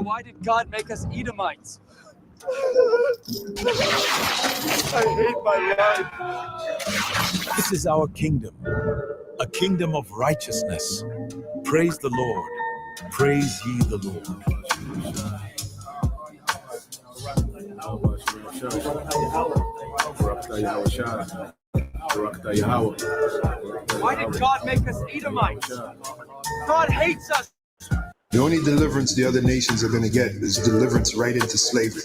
Why did God make us Edomites? I hate my life. This is our kingdom, a kingdom of righteousness. Praise the Lord. Praise ye the Lord. Why did God make us Edomites? God hates us. The only deliverance the other nations are going to get is deliverance right into slavery.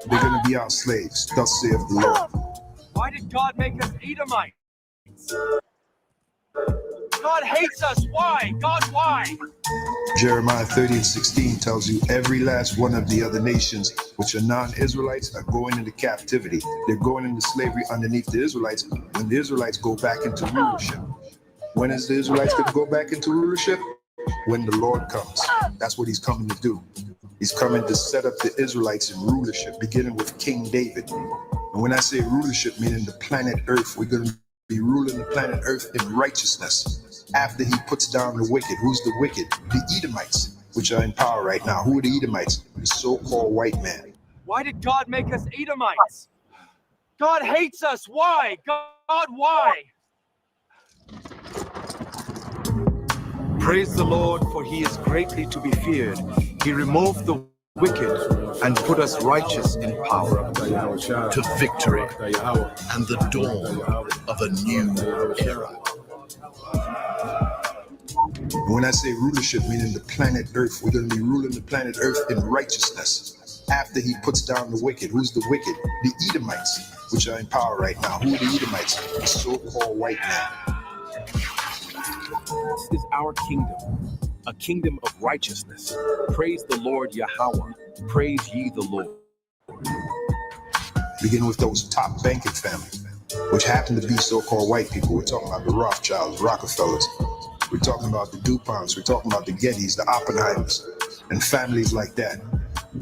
They're going to be our slaves, thus saith the Lord. Why did God make us Edomites? God hates us. Why? God, why? Jeremiah 30:16 tells you every last one of the other nations, which are non-Israelites, are going into captivity. They're going into slavery underneath the Israelites when the Israelites go back into rulership. When is the Israelites going to go back into rulership? When the Lord comes. That's what he's coming to do. He's coming to set up the Israelites in rulership, beginning with King David. And when I say rulership, meaning the planet Earth, we're going to be ruling the planet Earth in righteousness after he puts down the wicked. Who's the wicked? The Edomites, which are in power right now. Who are the Edomites? The so-called white man. Why did God make us Edomites? God hates us. Why? God, why? Praise the Lord, for he is greatly to be feared. He removed the wicked and put us righteous in power to victory and the dawn of a new era. And when I say rulership, meaning the planet Earth, we're going to be ruling the planet Earth in righteousness after he puts down the wicked. Who's the wicked? The Edomites, which are in power right now. Who are the Edomites? The so-called white man. This is our kingdom, a kingdom of righteousness. Praise the Lord Yahweh. Praise ye the Lord. Beginning with those top banking families, which happen to be so-called white people. We're talking about the Rothschilds, Rockefellers. We're talking about the DuPonts. We're talking about the Gettys, the Oppenheimers, and families like that.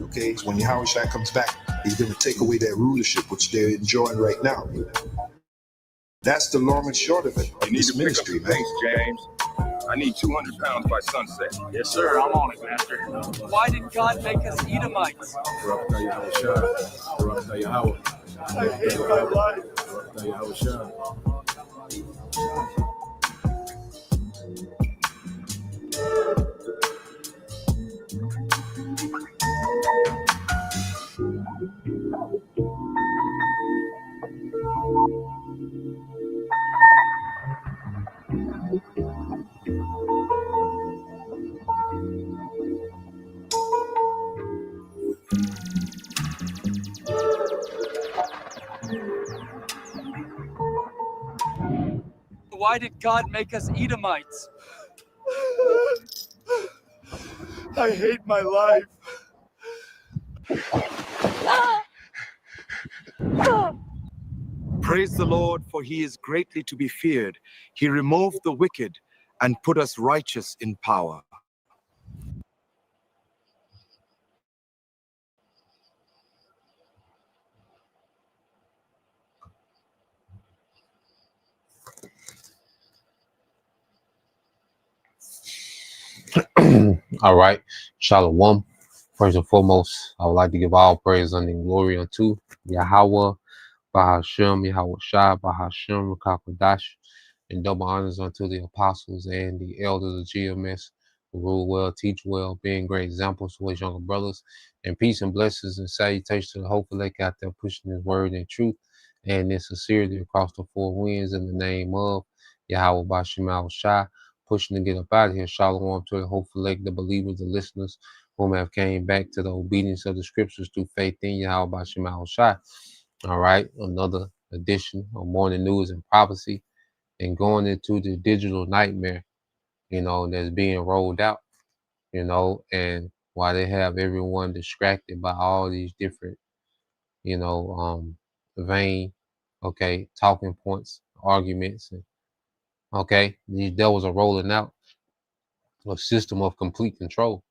Okay, so when Yahweh Shai comes back, he's going to take away their rulership, which they're enjoying right now. That's the long and short of it. You need This to pick up ministry, the man. pace, James. I need 200 pounds by sunset. Yes, sir. I'm on it, Master. Why did God make us Edomites? I hate my life. Why did God make us Edomites? I hate my life. Praise the Lord, for he is greatly to be feared. He removed the wicked and put us righteous in power. All right. Shalom. First and foremost, I would like to give all praise and glory unto Yahweh, Bahashem, Yahweh Shai, Bahashem, Rakakwadash, and double honors unto the apostles and the elders of GMS who rule well, teach well, being great examples to his younger brothers. And peace and blessings and salutations to the hopeful lake out there pushing his word in truth and in sincerity across the four winds in the name of Yahweh Bahashem, Yahweh Shai. Pushing to get up out of here. Shalom to the hopeful lake, the believers, the listeners whom have came back to the obedience of the scriptures through faith in Yahweh Bahashem, Yahweh Shai. All right, another edition of Morning News and Prophecy, and going into the digital nightmare, that's being rolled out, and while they have everyone distracted by all these different, vain, talking points, arguments, and these devils are rolling out a system of complete control,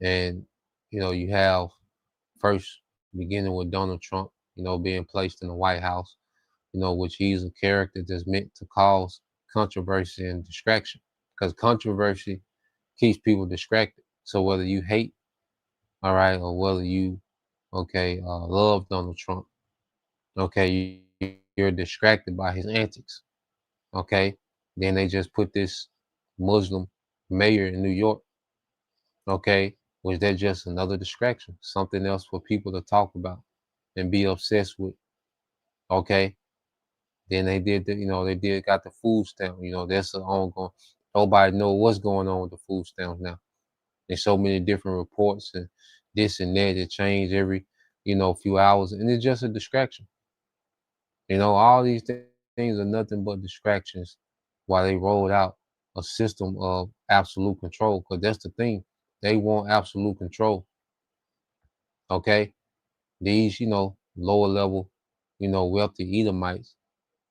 and you have first beginning with Donald Trump, being placed in the White House, which he's a character that's meant to cause controversy and distraction, because controversy keeps people distracted. So whether you hate, all right, or whether you, okay, love Donald Trump, okay, you're distracted by his antics, okay. Then they just put this Muslim mayor in New York, okay, was that just another distraction, something else for people to talk about and be obsessed with, okay. Then they did the, they did got the food stamp, that's an ongoing. Nobody know what's going on with the food stamps now. There's so many different reports and this and that that change every, few hours, and it's just a distraction. All these things are nothing but distractions while they rolled out a system of absolute control. Because that's the thing, they want absolute control. Okay, these, lower level, wealthy Edomites,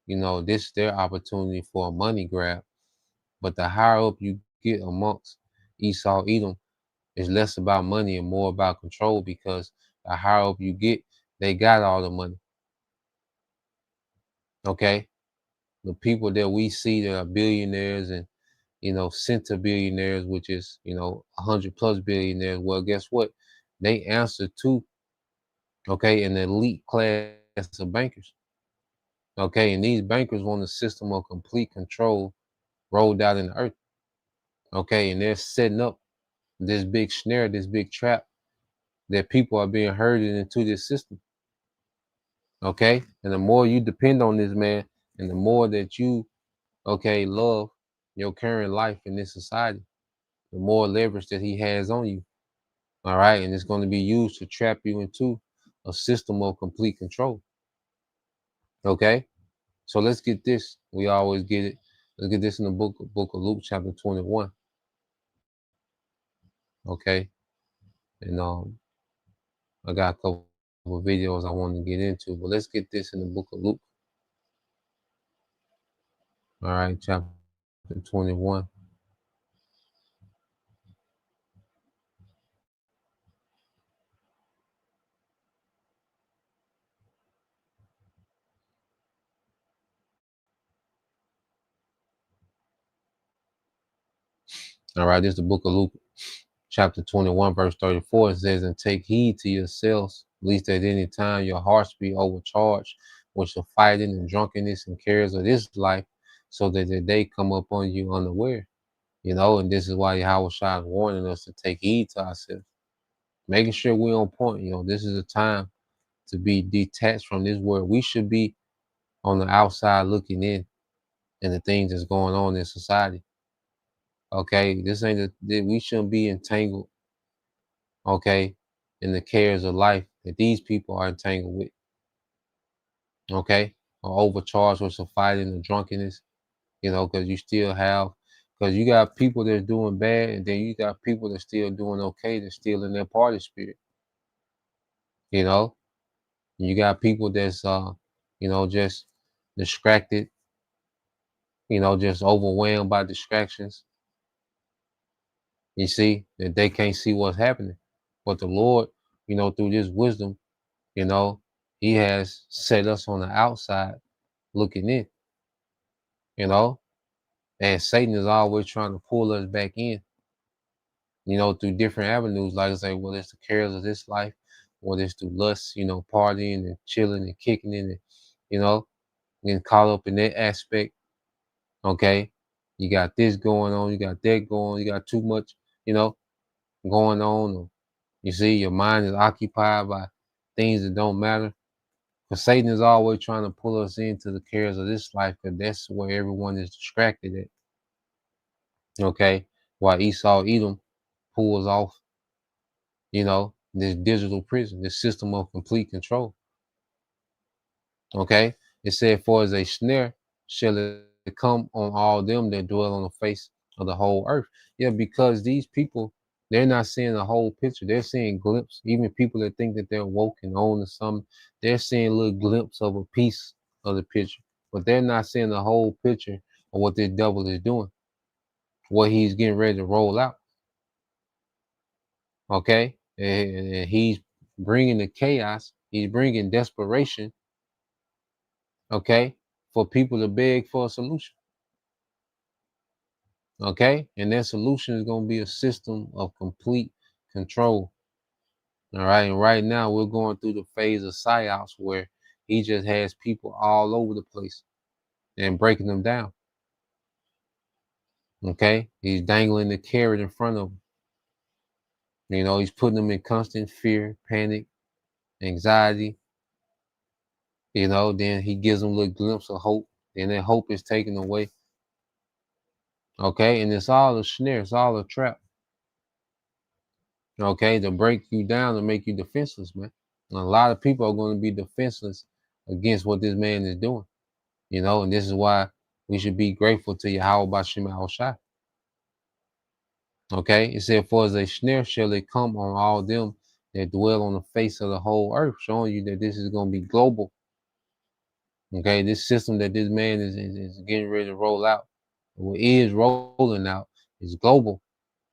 this is their opportunity for a money grab. But the higher up you get amongst Esau, Edom, it's less about money and more about control, because the higher up you get, they got all the money. Okay, the people that we see that are billionaires and centibillionaires, which is 100+ billionaires. Well, guess what? They answer to an elite class of bankers. Okay, and these bankers want a system of complete control rolled out in the earth. Okay, and they're setting up this big snare, this big trap that people are being herded into this system. Okay, and the more you depend on this man, and the more that you love your current life in this society, the more leverage that he has on you. All right, and it's going to be used to trap you into a system of complete control. Okay, so let's get this. We always get it. Let's get this in the book of Luke, chapter 21. Okay, and I got a couple of videos I want to get into, but let's get this in the book of Luke. All right, chapter 21. All right, this is the book of Luke, chapter 21, verse 34. It says, "And take heed to yourselves, lest at any time your hearts be overcharged with the fighting and drunkenness and cares of this life, so that the day come upon you unaware." And this is why Yahweh Shai is warning us to take heed to ourselves, making sure we're on point. This is a time to be detached from this world. We should be on the outside looking in and the things that's going on in society. Okay, this ain't we shouldn't be entangled, okay, in the cares of life that these people are entangled with, okay, or overcharged with some fighting and drunkenness, because you got people that's doing bad, and then you got people that's still doing okay, that's still in their party spirit, you know. You got people that's just distracted, just overwhelmed by distractions. You see that they can't see what's happening, but the Lord, through this wisdom, you know, He has set us on the outside looking in, you know, and Satan is always trying to pull us back in, through different avenues. Like I say, whether it's the cares of this life, whether it's through lust, partying and chilling and kicking in, and getting caught up in that aspect. Okay, you got this going on, you got that going, you got too much, going on. Or you see, your mind is occupied by things that don't matter. Because Satan is always trying to pull us into the cares of this life, because that's where everyone is distracted at. Okay, while Esau, Edom pulls off, this digital prison, this system of complete control. Okay, it said, "For as a snare shall it come on all them that dwell on the face of the whole earth." Yeah, because these people, they're not seeing the whole picture. They're seeing glimpse. Even people that think that they're woke and own to something, they're seeing a little glimpse of a piece of the picture, but they're not seeing the whole picture of what this devil is doing, what he's getting ready to roll out. Okay, and he's bringing the chaos. He's bringing desperation. Okay, for people to beg for a solution. Okay, and their solution is going to be a system of complete control. All right, and right now we're going through the phase of psyops where he just has people all over the place and breaking them down. Okay, he's dangling the carrot in front of them. You know, he's putting them in constant fear, panic, anxiety. You know, then he gives them a little glimpse of hope, and then hope is taken away. Okay, and it's all a snare, it's all a trap. Okay, to break you down and make you defenseless, man. And a lot of people are going to be defenseless against what this man is doing. You know, and this is why we should be grateful to Yahweh Bashim Al-Shai. Okay, it said, for as a snare shall it come on all them that dwell on the face of the whole earth, showing you that this is going to be global. Okay, this system that this man is getting ready to roll out, or is rolling out, is global.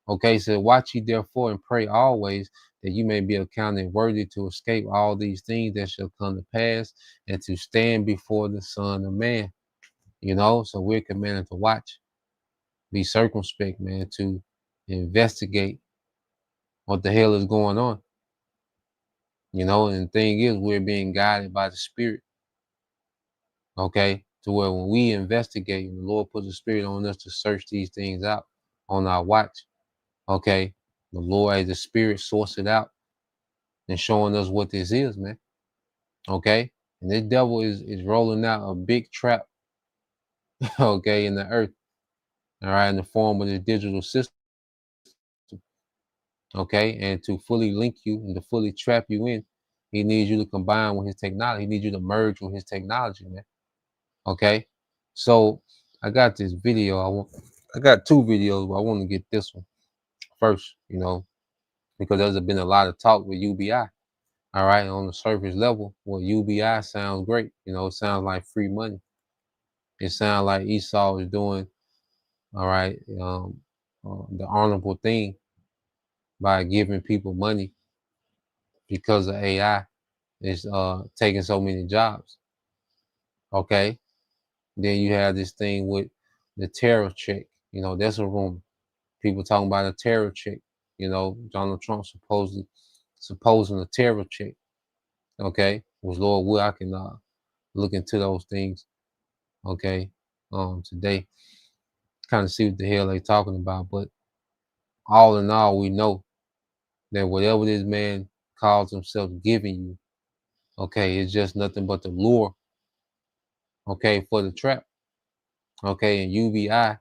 Okay, so watch ye therefore and pray always that you may be accounted worthy to escape all these things that shall come to pass and to stand before the Son of Man. You know, so we're commanded to watch, be circumspect, man, to investigate what the hell is going on. You know, and the thing is, we're being guided by the Spirit. Okay, to where when we investigate, the Lord puts the Spirit on us to search these things out on our watch. Okay, the Lord, as the Spirit, source it out and showing us what this is, man. Okay, and this devil is rolling out a big trap. Okay, in the earth. All right, in the form of the digital system. Okay, and to fully link you and to fully trap you in, he needs you to combine with his technology. He needs you to merge with his technology, man. Okay, so I got this video. I got two videos, but I want to get this one first, you know, because there's been a lot of talk with UBI. All right, on the surface level, well, UBI sounds great. You know, it sounds like free money. It sounds like Esau is doing, all right, the honorable thing by giving people money because of AI is taking so many jobs. Okay, then you have this thing with the tariff check. You know, that's a rumor. People talking about a tariff check. You know, Donald Trump supposing a tariff check. Okay, which Lord will, I can look into those things. Okay, today, kind of see what the hell they talking about. But all in all, we know that whatever this man calls himself giving you, okay, it's just nothing but the lure. Okay, for the trap. Okay, and UBI,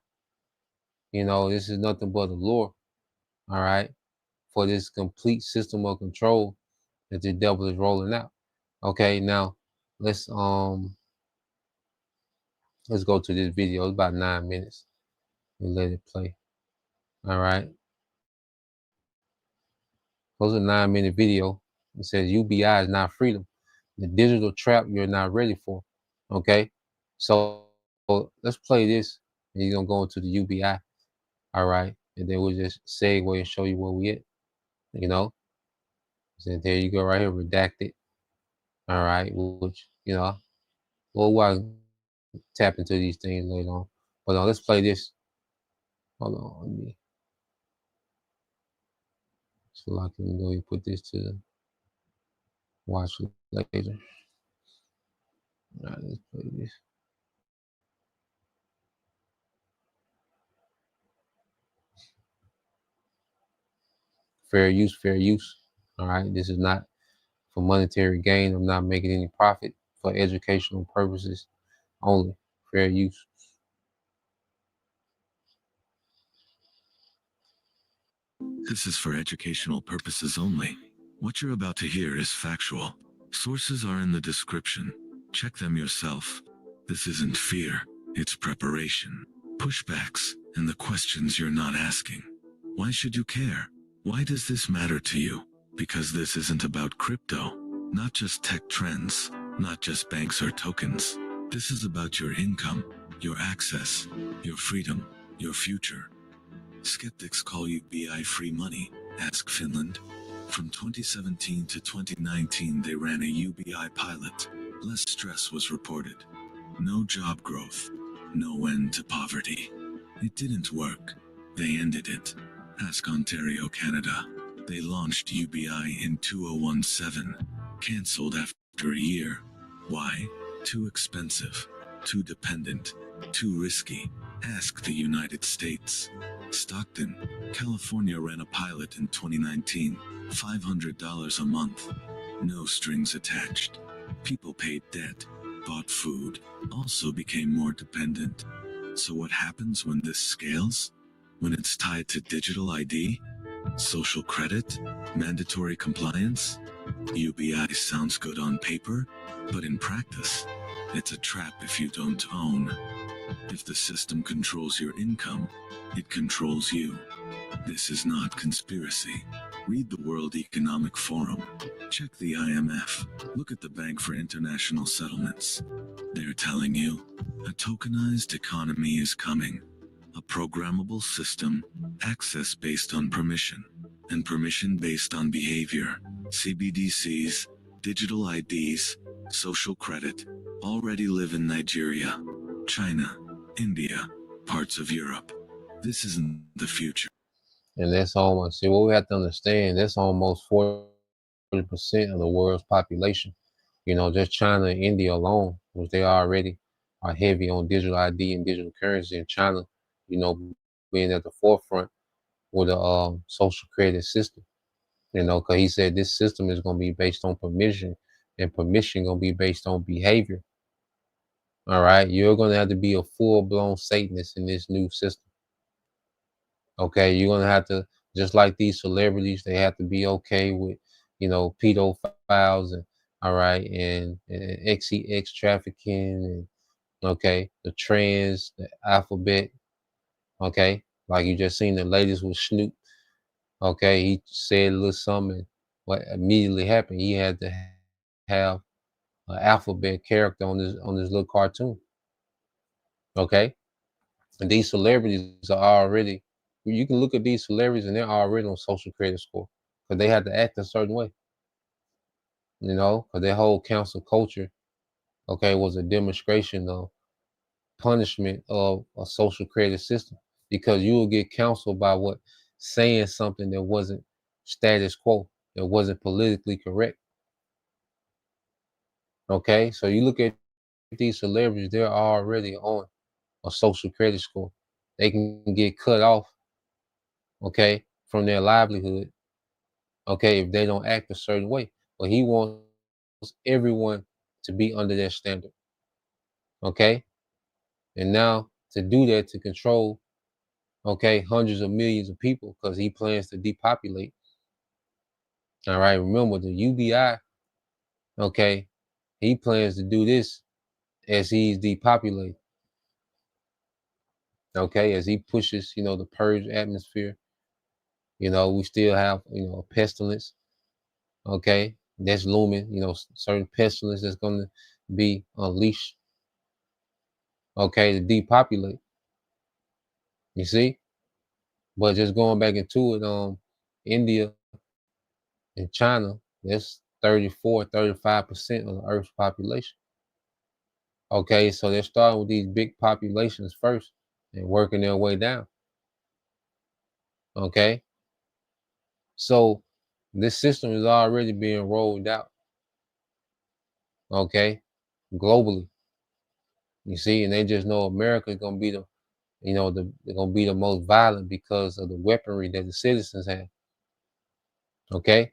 you know, this is nothing but a lure. All right, for this complete system of control that the devil is rolling out. Okay, now let's go to this video. It's about 9 minutes. And let it play. All right. Goes a 9-minute video. It says UBI is not freedom. The digital trap you're not ready for. Okay. So let's play this. And you're gonna go into the UBI. All right. And then we'll just segue and show you where we at. You know. So there you go right here, redacted. All right, which, you know, we'll tap into these things later on. But let's play this. Hold on, let me. So I can go and put this to watch later. All right, let's play this. Fair use, fair use. All right, this is not for monetary gain. I'm not making any profit, for educational purposes only. Fair use. This is for educational purposes only. What you're about to hear is factual. Sources are in the description. Check them yourself. This isn't fear, it's preparation. Pushbacks, and the questions you're not asking. Why should you care? Why does this matter to you? Because this isn't about crypto, not just tech trends, not just banks or tokens. This is about your income, your access, your freedom, your future. Skeptics call UBI free money. Ask Finland. From 2017 to 2019, they ran a UBI pilot. Less stress was reported. No job growth. No end to poverty. It didn't work. They ended it. Ask Ontario, Canada. They launched UBI in 2017, cancelled after a year. Why? Too expensive, too dependent, too risky. Ask the United States. Stockton, California ran a pilot in 2019, $500 a month. No strings attached. People paid debt, bought food, also became more dependent. So what happens when this scales? When it's tied to digital ID, social credit, mandatory compliance? UBI sounds good on paper, but in practice, it's a trap if you don't own. If the system controls your income, it controls you. This is not conspiracy. Read the World Economic Forum. Check the IMF. Look at the Bank for International Settlements. They're telling you, a tokenized economy is coming. A programmable system, access based on permission, and permission based on behavior. CBDCs, digital IDs, social credit, already live in Nigeria, China, India, parts of Europe. This isn't the future. And that's almost, see, what we have to understand, that's almost 40% of the world's population. You know, just China and India alone, which they already are heavy on digital ID and digital currency. In China, you know, being at the forefront with a social credit system. You know, because he said this system is going to be based on permission, and permission going to be based on behavior. All right, you're going to have to be a full-blown Satanist in this new system. Okay, you're going to have to, just like these celebrities, they have to be okay with, you know, pedophiles and, all right, and XEX trafficking, and, okay, the trans, the alphabet, okay, like you just seen the latest with Snoop, okay, he said a little something, what immediately happened, he had to have an alphabet character on this little cartoon, okay, and these celebrities are already, you can look at these celebrities and they're already on social credit score because they had to act a certain way, you know, because their whole council culture, okay, was a demonstration of punishment of a social credit system because you will get counseled by what saying something that wasn't status quo, that wasn't politically correct. Okay, so you look at these celebrities, they're already on a social credit score. They can get cut off, okay, from their livelihood, okay, if they don't act a certain way. But he wants everyone to be under their standard, okay? And now to do that, to control, okay, hundreds of millions of people, because he plans to depopulate. All right, remember the UBI, okay, he plans to do this as he's depopulating. Okay, as he pushes, you know, the purge atmosphere, you know, we still have, you know, a pestilence, okay, that's looming, you know, certain pestilence that's going to be unleashed, okay, to depopulate. You see? But just going back into it, India and China, that's 34-35% of the Earth's population. Okay, so they're starting with these big populations first and working their way down. Okay, so this system is already being rolled out. Okay, globally. You see, and they just know America is gonna be the, you know, they're gonna be the most violent because of the weaponry that the citizens have. Okay,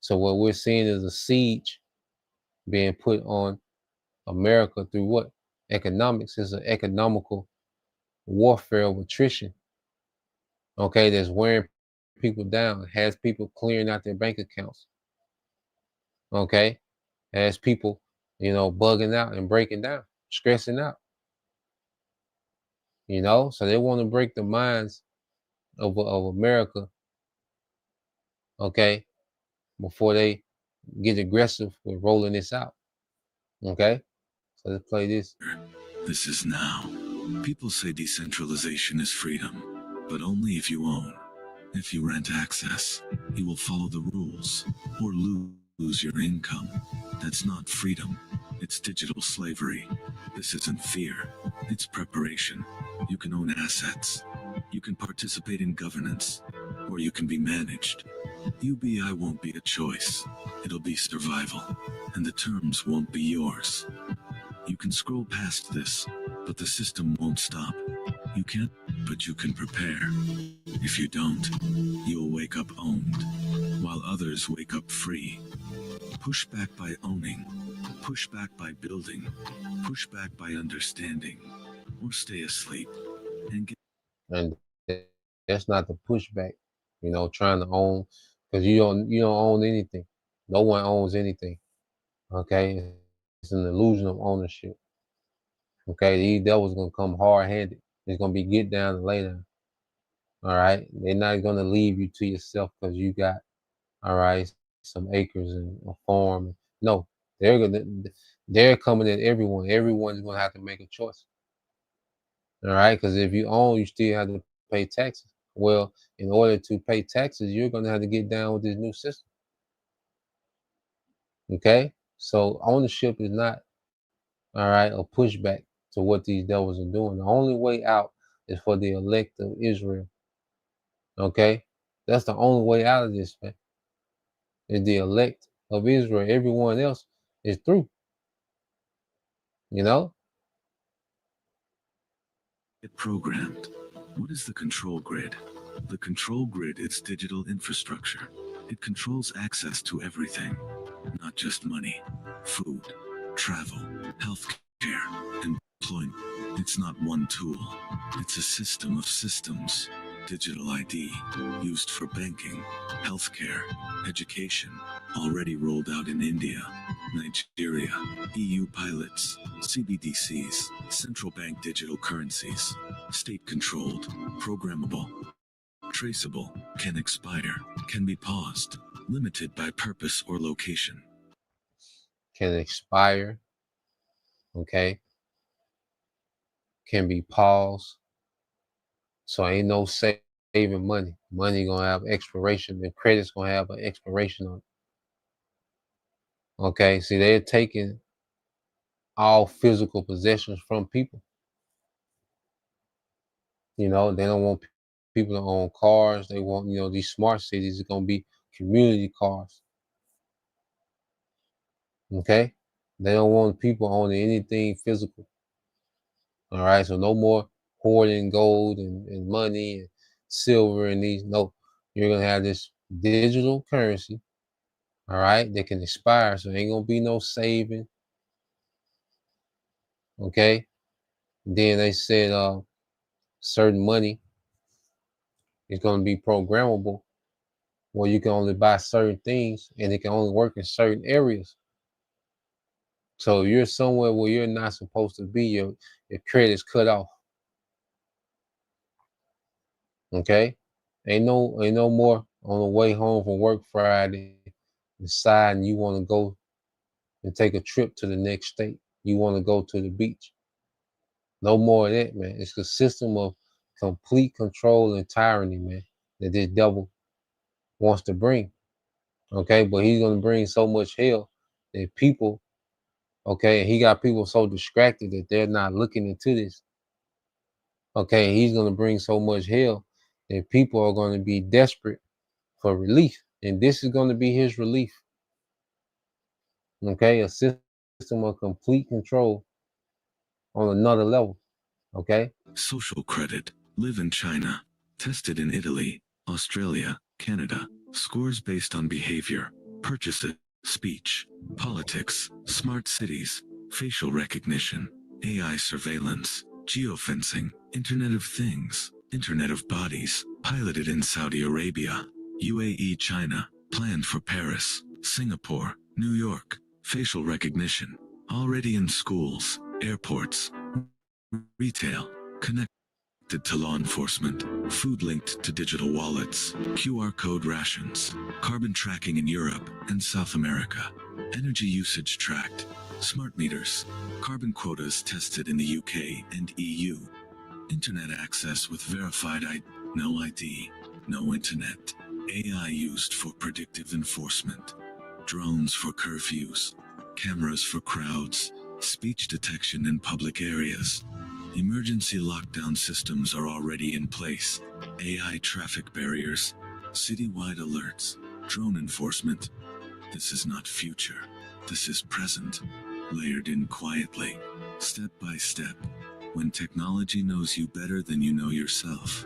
so what we're seeing is a siege being put on America through what? Economics. Is an economical warfare of attrition. Okay, that's wearing people down, has people clearing out their bank accounts. Okay, has people, you know, bugging out and breaking down, stressing out. You know, so they want to break the minds of America. Okay, before they get aggressive with rolling this out. Okay, so let's play this. This is now. People say decentralization is freedom, but only if you own. If you rent access, you will follow the rules or lose your income. That's not freedom. It's digital slavery. This isn't fear. It's preparation. You can own assets. You can participate in governance, or you can be managed. UBI won't be a choice. It'll be survival, and the terms won't be yours. You can scroll past this, but the system won't stop. You can't, but you can prepare. If you don't, you'll wake up owned, while others wake up free. Push back by owning, push back by building, push back by understanding, or stay asleep and get. And that's not the pushback, trying to own, because you don't own anything. No one owns anything. Okay, it's an illusion of ownership. Okay, these devils gonna come hard-handed. It's gonna be get down and lay down. All right, they're not gonna leave you to yourself because you got, all right, some acres and a farm. No, they're coming at everyone. Everyone's gonna have to make a choice. All right, because if you own, you still have to pay taxes. Well, in order to pay taxes, you're gonna have to get down with this new system. Okay, so ownership is not, all right, a pushback to what these devils are doing. The only way out is for the elect of Israel. Okay, that's the only way out of this, man. Is the elect of Israel. Everyone else is through. You know? Get programmed. What is the control grid? The control grid is digital infrastructure. It controls access to everything, not just money, food, travel, healthcare, and employment. It's not one tool. It's a system of systems. Digital ID, used for banking, healthcare, education, already rolled out in India, Nigeria, EU pilots, CBDCs, central bank digital currencies, state-controlled, programmable, traceable, can expire, can be paused, limited by purpose or location. Can expire, okay? Can be paused. So ain't no saving money. Money gonna have expiration. The credit's gonna have an expiration on it. Okay, see, they're taking all physical possessions from people. They don't want people to own cars. They want, these smart cities are gonna be community cars. Okay, they don't want people owning anything physical. All right, so no more hoarding gold and money and silver and these. No, you're gonna have this digital currency. All right, that can expire, so ain't gonna be no saving. Okay, then they said certain money is gonna be programmable, where you can only buy certain things and it can only work in certain areas. So if you're somewhere where you're not supposed to be, your credit's cut off. Okay, ain't no more on the way home from work Friday deciding you want to go and take a trip to the next state. You want to go to the beach. No more of that, man. It's a system of complete control and tyranny, man, that this devil wants to bring. Okay, but he's gonna bring so much hell that people, okay, he got people so distracted that they're not looking into this. Okay, he's gonna bring so much hell that people are gonna be desperate for relief, and this is gonna be his relief. Okay, a system of complete control on another level. Okay, Social credit, live in China, tested in Italy, Australia, Canada, scores based on behavior, purchases, speech, politics, smart cities, facial recognition, AI surveillance, geofencing, Internet of Things, Internet of Bodies, piloted in Saudi Arabia, UAE, China, planned for Paris, Singapore, New York, facial recognition, already in schools, airports, retail, connected to law enforcement, food linked to digital wallets, QR code rations, carbon tracking in Europe and South America, energy usage tracked, smart meters, carbon quotas tested in the UK and EU, internet access with verified ID, no ID, no internet, AI used for predictive enforcement, drones for curfews, cameras for crowds, speech detection in public areas, Emergency lockdown systems are already in place. AI traffic barriers, citywide alerts, drone enforcement. This is not future. This is present, layered in quietly, step by step. When technology knows you better than you know yourself,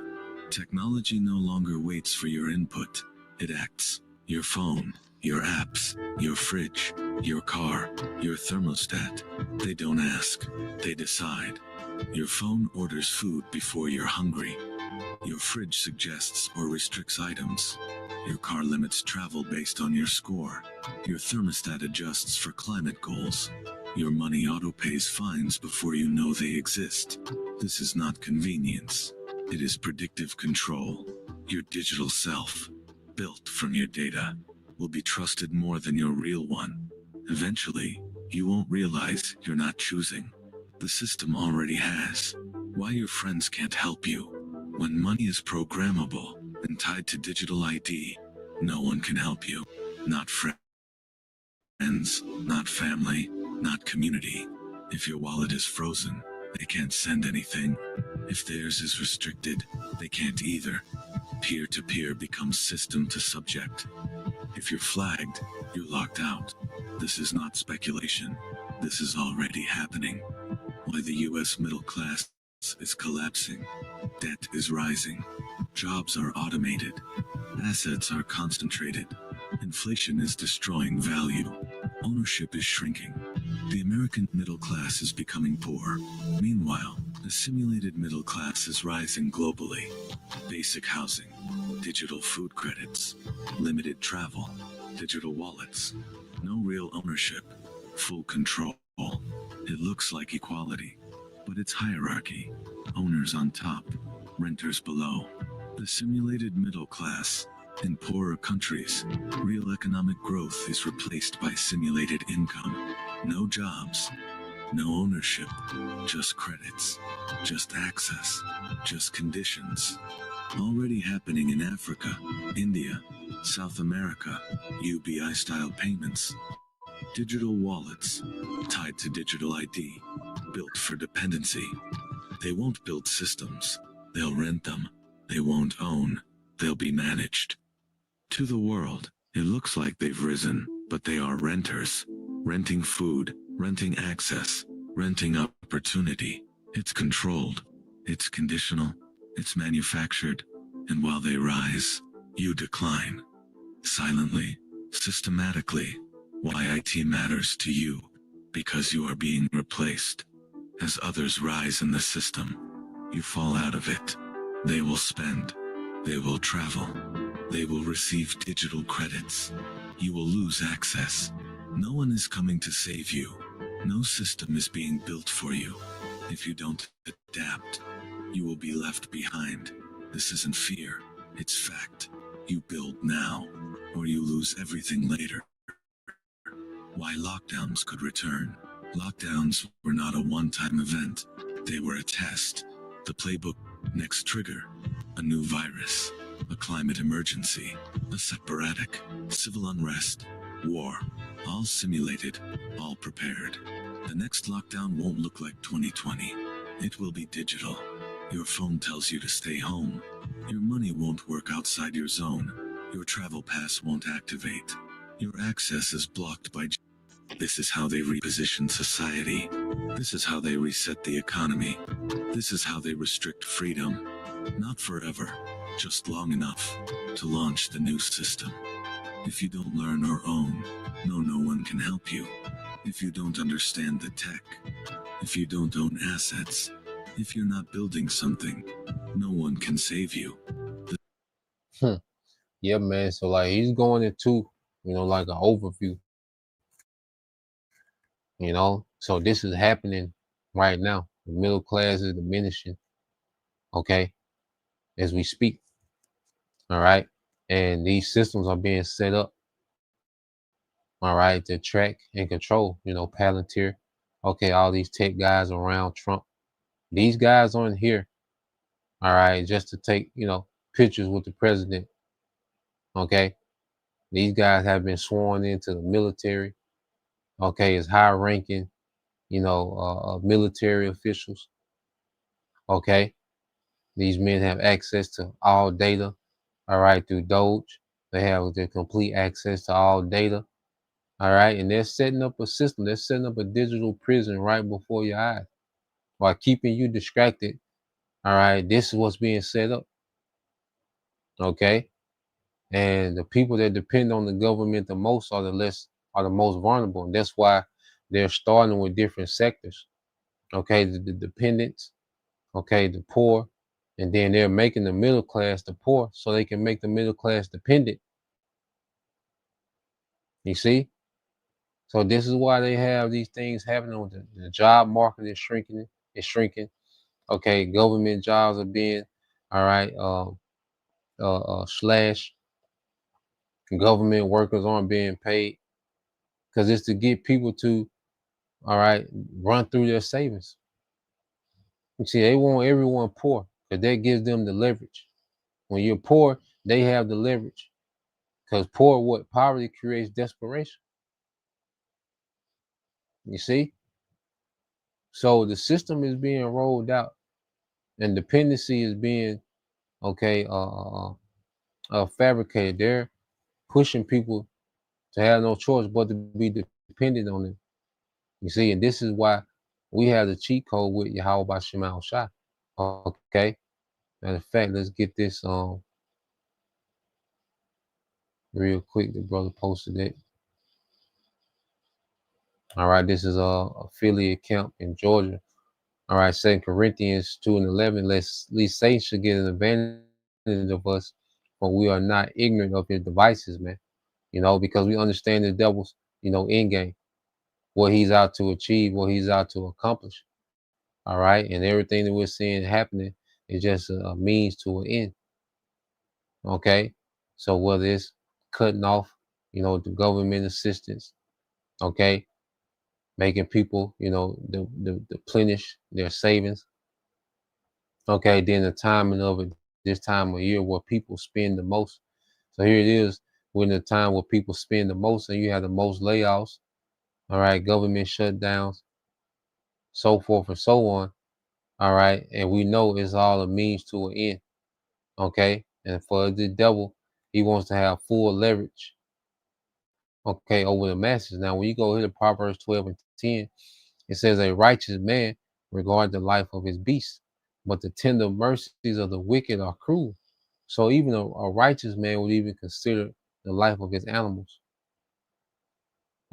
technology no longer waits for your input. It acts. Your phone, your apps, your fridge, your car, your thermostat. They don't ask, they decide. Your phone orders food before you're hungry. Your fridge suggests or restricts items. Your car limits travel based on your score. Your thermostat adjusts for climate goals. Your money auto-pays fines before you know they exist. This is not convenience. It is predictive control. Your digital self, built from your data, will be trusted more than your real one. Eventually, you won't realize you're not choosing. The system already has. Why your friends can't help you. When money is programmable and tied to digital ID, no one can help you. Not friends, not family, not community. If your wallet is frozen, they can't send anything. If theirs is restricted, they can't either. Peer-to-peer becomes system to subject. If you're flagged, you're locked out. This is not speculation. This is already happening. Why the US middle class is collapsing. Debt is rising. Jobs are automated. Assets are concentrated. Inflation is destroying value. Ownership is shrinking. The American middle class is becoming poor. Meanwhile, the simulated middle class is rising globally. Basic housing, digital food credits, limited travel, digital wallets, no real ownership, full control. It looks like equality, but it's hierarchy. Owners on top, renters below. The simulated middle class. In poorer countries, real economic growth is replaced by simulated income. No jobs, no ownership, just credits, just access, just conditions. Already happening in Africa, India, South America, UBI-style payments. Digital wallets, tied to digital ID, built for dependency. They won't build systems, they'll rent them. They won't own, they'll be managed. To the world, it looks like they've risen, but they are renters. Renting food, renting access, renting opportunity. It's controlled, it's conditional, it's manufactured, and while they rise, you decline. Silently, systematically. Why IT matters to you? Because you are being replaced. As others rise in the system, you fall out of it. They will spend, they will travel. They will receive digital credits. You will lose access. No one is coming to save you. No system is being built for you. If you don't adapt, you will be left behind. This isn't fear, it's fact. You build now, or you lose everything later. Why lockdowns could return. Lockdowns were not a one-time event. They were a test. The playbook, next trigger, a new virus. A climate emergency, a sporadic, civil unrest, war, all simulated, all prepared. The next lockdown won't look like 2020. It will be digital. Your phone tells you to stay home. Your money won't work outside your zone. Your travel pass won't activate. Your access is blocked by... This is how they reposition society. This is how they reset the economy. This is how they restrict freedom. Not forever. Just long enough to launch the new system. If you don't learn or own, no one can help you. If you don't understand the tech, if you don't own assets, if you're not building something, no one can save you. Yeah, man. So like he's going into, like an overview. So this is happening right now. The middle class is diminishing. Okay, as we speak. All right. And these systems are being set up, all right, to track and control, Palantir. Okay, all these tech guys around Trump. These guys aren't here, all right, just to take, pictures with the president. Okay. These guys have been sworn into the military, okay, as high ranking, military officials. Okay, these men have access to all data. All right, through Doge, they have the complete access to all data. All right, and they're setting up a system. They're setting up a digital prison right before your eyes while keeping you distracted. All right, this is what's being set up. Okay, and the people that depend on the government the most are the most vulnerable, and that's why they're starting with different sectors. Okay, the dependents. Okay, the poor, and then they're making the middle class the poor, so they can make the middle class dependent. You see. So this is why they have these things happening. With the job market is shrinking. It's shrinking. Okay, government jobs are being, all right, slash. Government workers aren't being paid because it's to get people to, all right, run through their savings. You see, they want everyone poor because that gives them the leverage. When you're poor, they have the leverage because poverty creates desperation. You see, so the system is being rolled out, and dependency is being okay fabricated. They're pushing people to have no choice but to be dependent on them. You see, and this is why we have the cheat code with Yahweh by Shemal Shah. Okay. Matter of fact, let's get this real quick. The brother posted it. All right, this is a affiliate camp in Georgia. All right, 2 Corinthians 2:11. Lest Satan should get an advantage of us, but we are not ignorant of his devices, man. You know, because we understand the devil's, end game, what he's out to achieve, what he's out to accomplish. All right, and everything that we're seeing happening is just a means to an end. Okay, so whether it's cutting off, the government assistance, okay, making people, deplenish their savings. Okay, then the timing of it, this time of year where people spend the most. So here it is, we're in a time where people spend the most, and you have the most layoffs. All right, government shutdowns, so forth and so on. All right, and we know it's all a means to an end. Okay, and for the devil, he wants to have full leverage. Okay, over the masses. Now, when you go here to Proverbs 12:10, it says, "A righteous man regard the life of his beast, but the tender mercies of the wicked are cruel." So even a righteous man would even consider the life of his animals.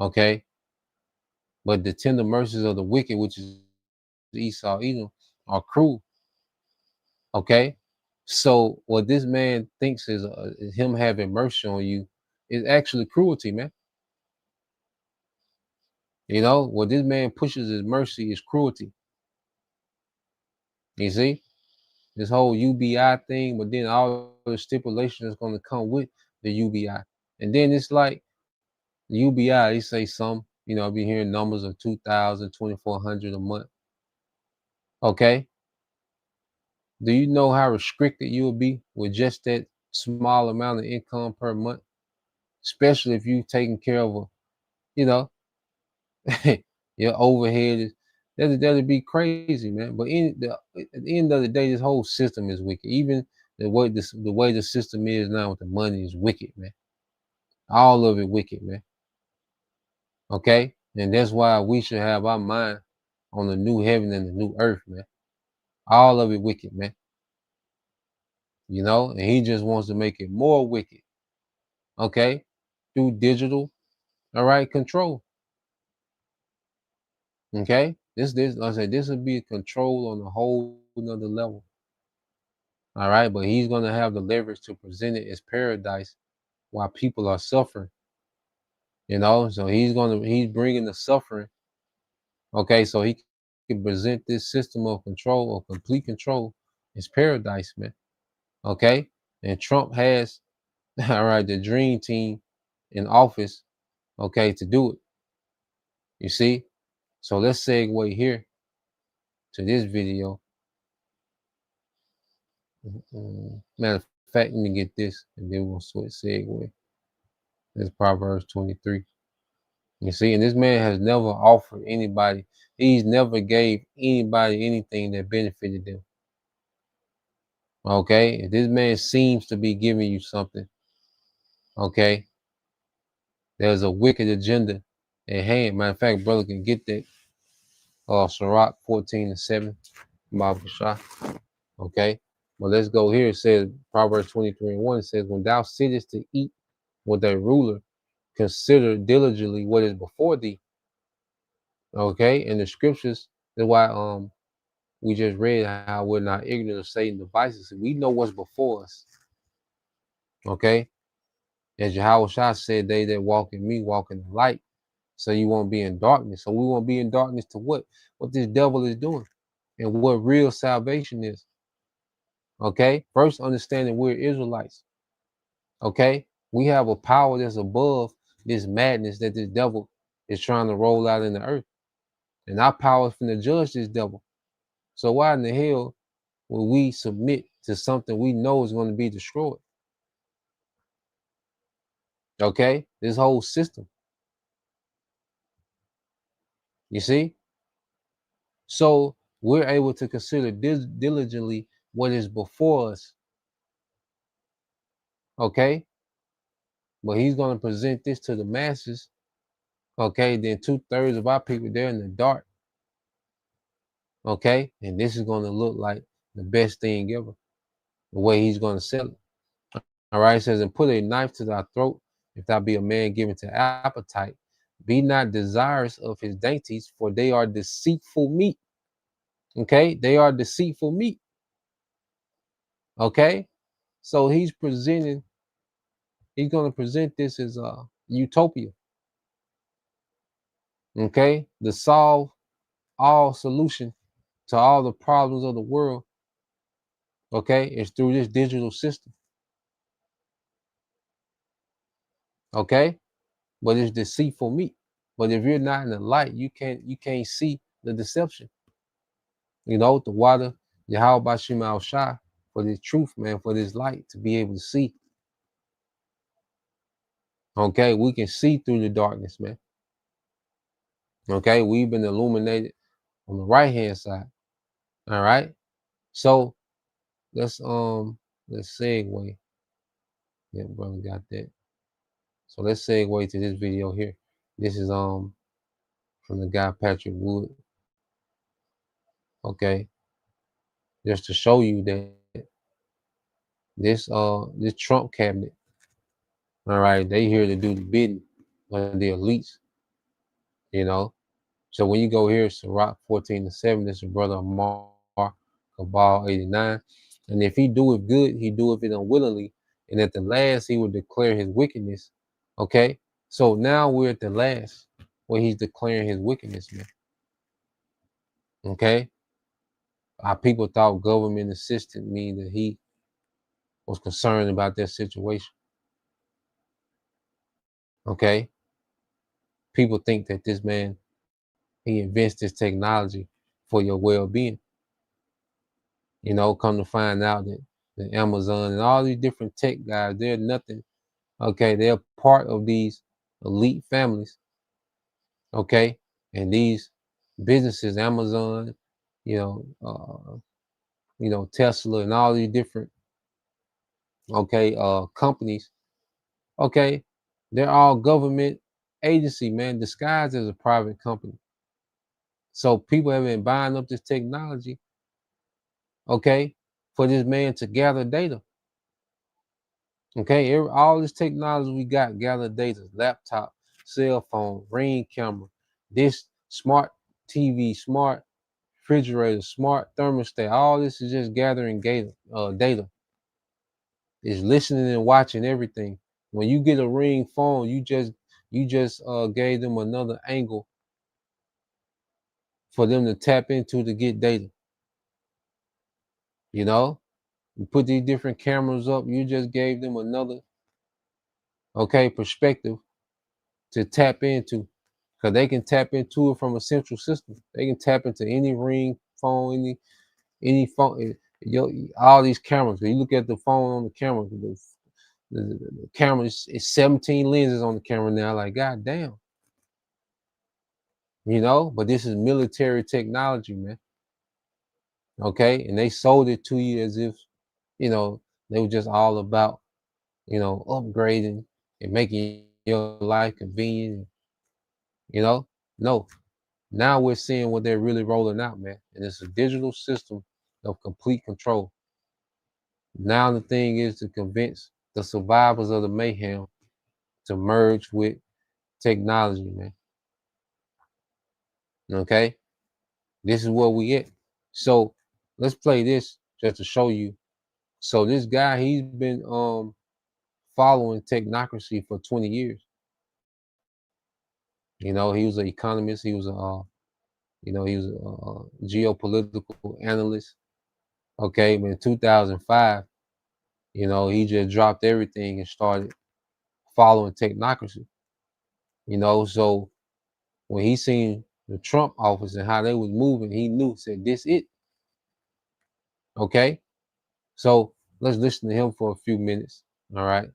Okay, but the tender mercies of the wicked, which is Esau, Edom, are cruel. Okay, so what this man thinks is him having mercy on you is actually cruelty, man. What this man pushes as mercy is cruelty. You see, this whole UBI thing, but then all the stipulations is going to come with the UBI. And then it's like the UBI, they say some, I've been hearing numbers of 2,000, 2,400 a month. Okay. Do you know how restricted you will be with just that small amount of income per month? Especially if you're taking care of your overhead is that'd be crazy, man. But at the end of the day, this whole system is wicked. Even the way the system is now with the money is wicked, man. All of it wicked, man. Okay, and that's why we should have our mind on the new heaven and the new earth, man. All of it wicked, man. And he just wants to make it more wicked. Okay, through digital, all right, control. Okay, like I said, this would be control on a whole another level. All right, but he's gonna have the leverage to present it as paradise while people are suffering. So he's bringing the suffering. Okay, so he can present this system of control or complete control as paradise, man. Okay, and Trump has all right the dream team in office. Okay, to do it. You see, so let's segue here to this video. Matter of fact, let me get this, and then we'll switch segue. This Proverbs 23. You see, and this man has never offered anybody. He's never gave anybody anything that benefited them. Okay, if this man seems to be giving you something, okay, there's a wicked agenda at hand. Matter of fact, brother can get that. Sirach 14:7, Bible Shah. Okay, well let's go here. It says Proverbs 23:1 says, "When thou sittest to eat with a ruler, consider diligently what is before thee." Okay, in the scriptures, that's why we just read how we're not ignorant of Satan's devices. We know what's before us. Okay, as Yahweh Shah said, "They that walk in me walk in the light." So you won't be in darkness. So we won't be in darkness to what? What this devil is doing and what real salvation is. Okay. First, understanding we're Israelites. Okay. We have a power that's above this madness that this devil is trying to roll out in the earth. And our power is finna judge this devil. So why in the hell will we submit to something we know is going to be destroyed? Okay. This whole system. You see? So we're able to consider diligently what is before us. Okay. But he's going to present this to the masses. Okay. Then 2/3 of our people, they're in the dark. Okay. And this is going to look like the best thing ever. The way he's going to sell it. All right. It says, "And put a knife to thy throat, if thou be a man given to appetite. Be not desirous of his dainties, for they are deceitful meat." Okay. They are deceitful meat. Okay. So he's going to present this as a utopia. Okay. To solve all solution to all the problems of the world, okay, is through this digital system. Okay. But it's deceitful meat. But if you're not in the light, you can't see the deception. You know, the water, Yahweh Bashim Al Shah, for this truth, man, for this light to be able to see. Okay, we can see through the darkness, man. Okay, we've been illuminated on the right hand side. All right. So let's segue. Yeah, brother got that. So let's segue to this video here. This is from the guy Patrick Wood. Okay, just to show you that this Trump cabinet, all right, they here to do the bidding of the elites, you know. So when you go here, Sirach 14:7, this is brother Amar Kabal 89, and if he do it good, he do it unwillingly, and at the last he will declare his wickedness. Okay, so now we're at the last where he's declaring his wickedness, man. Okay. Our people thought government assistant mean that he was concerned about their situation. Okay. People think that this man, he invents this technology for your well-being. You know, come to find out that the Amazon and all these different tech guys, they're nothing. Okay. They're part of these elite families. Okay. And these businesses, Amazon, Tesla and all these different, companies, okay, they're all government agency, man, disguised as a private company. So people have been buying up this technology, okay, for this man to gather data. Okay, all this technology we got, gather data, laptop, cell phone, Ring camera, this smart TV, smart refrigerator, smart thermostat, all this is just gathering data. Is listening and watching everything. When you get a Ring phone, you just gave them another angle for them to tap into to get data. You know, you put these different cameras up, you just gave them another perspective to tap into, because they can tap into it from a central system. They can tap into any Ring phone, any phone, all these cameras. When you look at the phone on the camera, the camera is 17 lenses on the camera now. Like, god damn. You know, but this is military technology, man. Okay, and they sold it to you as if, they were just all about, upgrading and making your life convenient. No. Now we're seeing what they're really rolling out, man. And it's a digital system of complete control. Now the thing is to convince the survivors of the mayhem to merge with technology, man. Okay? This is where we at. So let's play this just to show you. So this guy, he's been following technocracy for 20 years. He was an economist. He was a geopolitical analyst. Okay, but in 2005, he just dropped everything and started following technocracy. So when he seen the Trump office and how they was moving, he knew, said, this it. Okay, so let's listen to him for a few minutes. All right.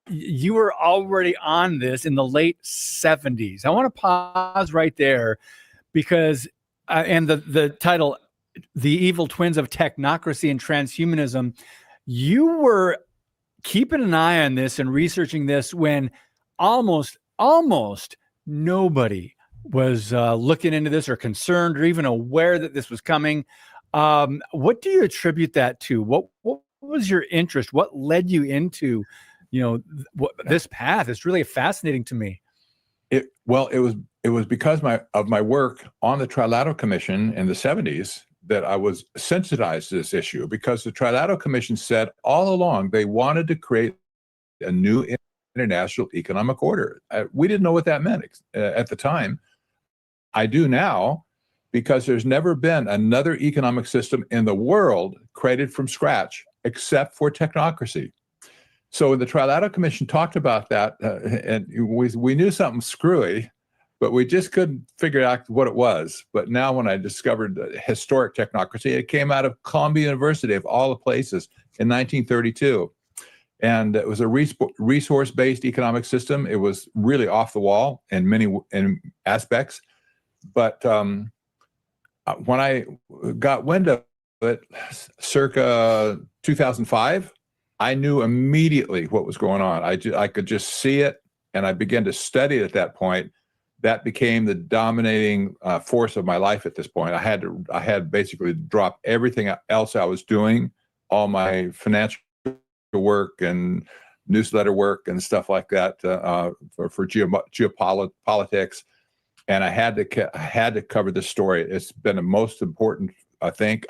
You were already on this in the late 70s. I want to pause right there because, and the title, The Evil Twins of Technocracy and Transhumanism, you were keeping an eye on this and researching this when almost nobody was looking into this or concerned or even aware that this was coming. What do you attribute that to? What was your interest? What led you into this path? It's really fascinating to me. It was because of my work on the Trilateral Commission in the 70s that I was sensitized to this issue, because the Trilateral Commission said all along they wanted to create a new international economic order. We didn't know what that meant at the time. I do now, because there's never been another economic system in the world created from scratch except for technocracy. So when the Trilateral Commission talked about that, and we knew something screwy, but we just couldn't figure out what it was. But now when I discovered the historic technocracy, it came out of Columbia University, of all the places, in 1932. And it was a resource-based economic system. It was really off the wall in many aspects. But when I got wind of it, circa 2005, I knew immediately what was going on. I could just see it, and I began to study it at that point. That became the dominating force of my life at this point. I had basically dropped everything else I was doing, all my financial work and newsletter work and stuff like that for geopolitics, and I had to cover this story. It's been the most important, I think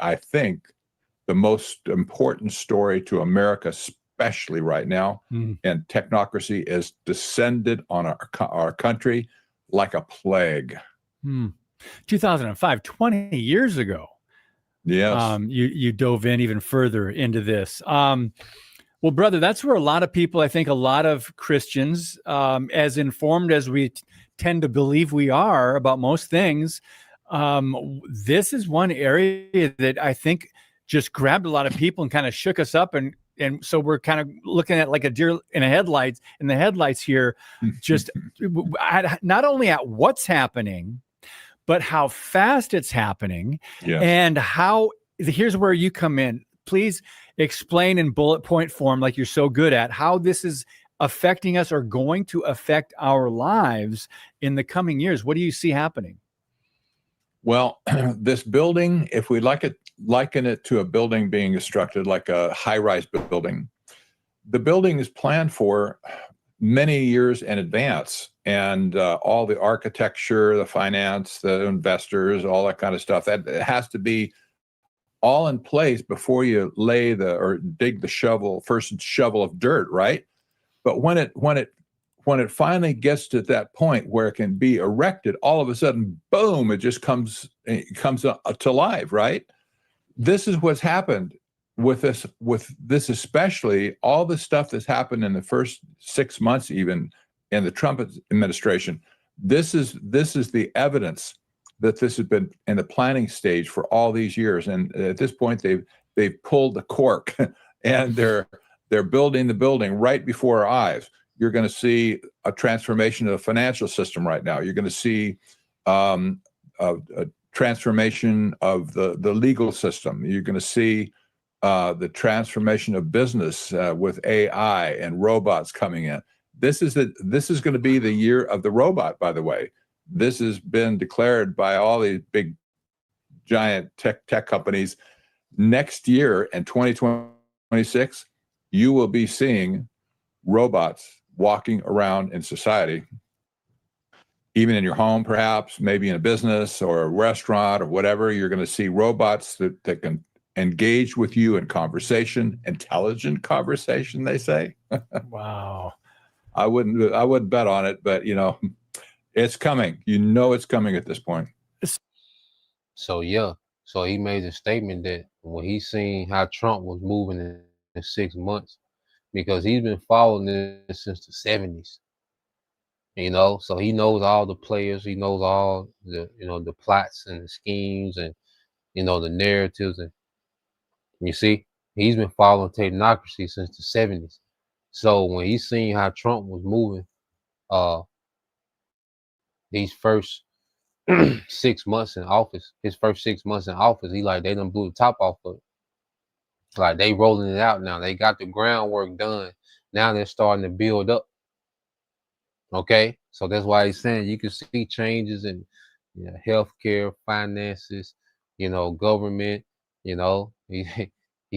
the most important story to America, especially right now. And technocracy is descended on our country like a plague. 2005, 20 years ago. Yes. You dove in even further into this. Well, brother, that's where a lot of people, I think a lot of Christians, as informed as we tend to believe we are about most things, this is one area that I think just grabbed a lot of people and kind of shook us up. And so we're kind of looking at like a deer in the headlights here, just not only at what's happening, but how fast it's happening. Yes. And here's where you come in. Please explain in bullet point form, like you're so good at, how this is affecting us or going to affect our lives in the coming years. What do you see happening? Well, this building, if we liken it to a building being constructed like a high-rise building, the building is planned for many years in advance, and all the architecture, the finance, the investors, all that kind of stuff, that it has to be all in place before you dig the first shovel of dirt, right? But when it finally gets to that point where it can be erected, all of a sudden, boom, it just comes to life, right? This is what's happened with this, especially all the stuff that's happened in the first 6 months, even in the Trump administration. This is the evidence that this has been in the planning stage for all these years. And at this point, they've pulled the cork and they're building the building right before our eyes. You're going to see a transformation of the financial system right now. You're going to see transformation of the legal system. You're going to see the transformation of business with AI and robots coming in. This is going to be the year of the robot, by the way. This has been declared by all these big, giant tech companies. Next year in 2026, you will be seeing robots walking around in society, even in your home, perhaps, maybe in a business or a restaurant or whatever. You're going to see robots that can engage with you in conversation, intelligent conversation, they say. Wow. I wouldn't bet on it, but it's coming. It's coming at this point. So yeah, so he made a statement that when he seen how Trump was moving in 6 months, because he's been following this since the 70s, so he knows all the players, he knows all the the plots and the schemes and the narratives, and you see, he's been following technocracy since the 70s. So when he seen how Trump was moving, these first 6 months in office, he like, they done blew the top off of it. Like, they rolling it out now. They got the groundwork done. Now they're starting to build up. Okay, so that's why he's saying you can see changes in healthcare, finances, government. He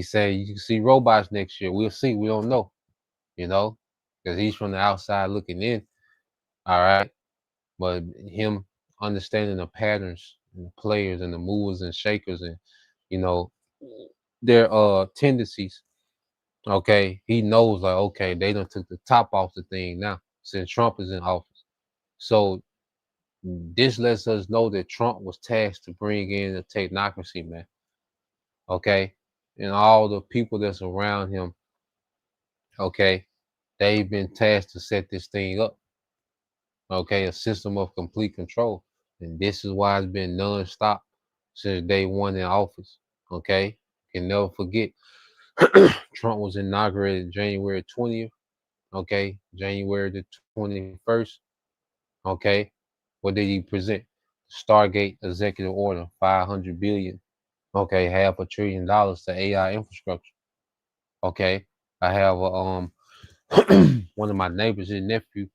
said you can see robots next year. We'll see. We don't know. Because he's from the outside looking in. All right, but him understanding the patterns and the players and the movers and shakers and their tendencies. Okay, he knows, like, okay, they done took the top off the thing now since Trump is in office. So this lets us know that Trump was tasked to bring in the technocracy, man. Okay, and all the people that's around him, okay, they've been tasked to set this thing up. Okay, a system of complete control. And this is why it's been nonstop since day one in office. Okay, can never forget. Trump was inaugurated January 20th. Okay, January the 21st. Okay, what did he present? Stargate executive order, $500 billion. Okay, $500 billion to AI infrastructure. Okay, I have one of my neighbors, his nephew.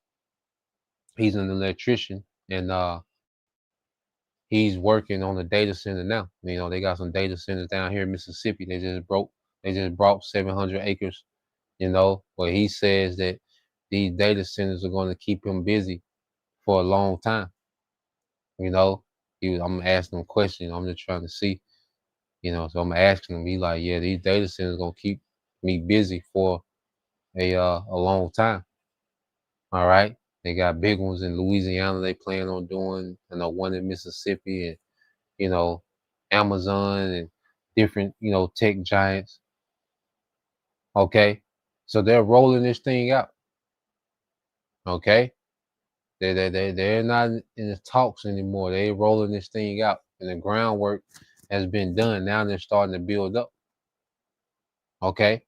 He's an electrician, and he's working on a data center now. They got some data centers down here in Mississippi. They just brought 700 acres. But he says that these data centers are going to keep him busy for a long time. I'm asking him questions. I'm just trying to see, so I'm asking him. He's like, yeah, these data centers are going to keep me busy for a long time. All right. They got big ones in Louisiana they plan on doing, one in Mississippi, and Amazon and different, tech giants. Okay. So they're rolling this thing out. Okay. They're not in the talks anymore. They're rolling this thing out, and the groundwork has been done. Now they're starting to build up. Okay.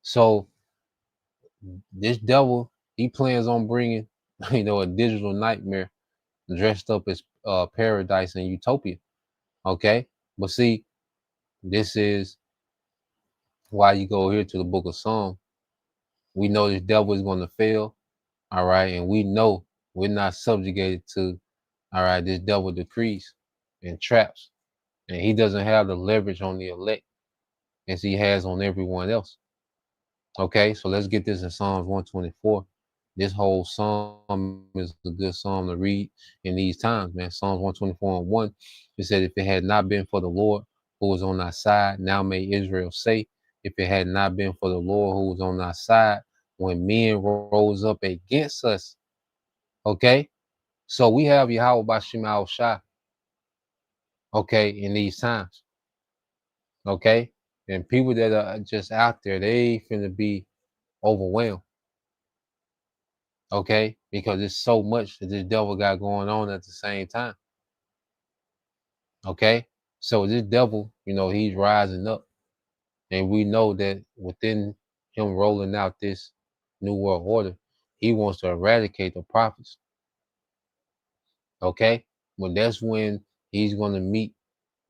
So this devil, he plans on bringing, a digital nightmare dressed up as paradise and utopia. Okay. But see, this is why you go here to the book of Psalms. We know this devil is going to fail. All right. And we know we're not subjugated to, all right, this devil decrees and traps. And he doesn't have the leverage on the elect as he has on everyone else. Okay, so let's get this in Psalms 124. This whole psalm is a good psalm to read in these times, man. Psalms 124 and 1. It said, if it had not been for the Lord who was on our side, now may Israel say, if it had not been for the Lord who was on our side, when men rose up against us. Okay, so we have Yahweh Bashim al-Shah. Okay, in these times. Okay, and people that are just out there, they finna be overwhelmed. Okay, because it's so much that this devil got going on at the same time. Okay, so this devil, he's rising up, and we know that within him rolling out this new world order, he wants to eradicate the prophets. Okay, well, that's when he's going to meet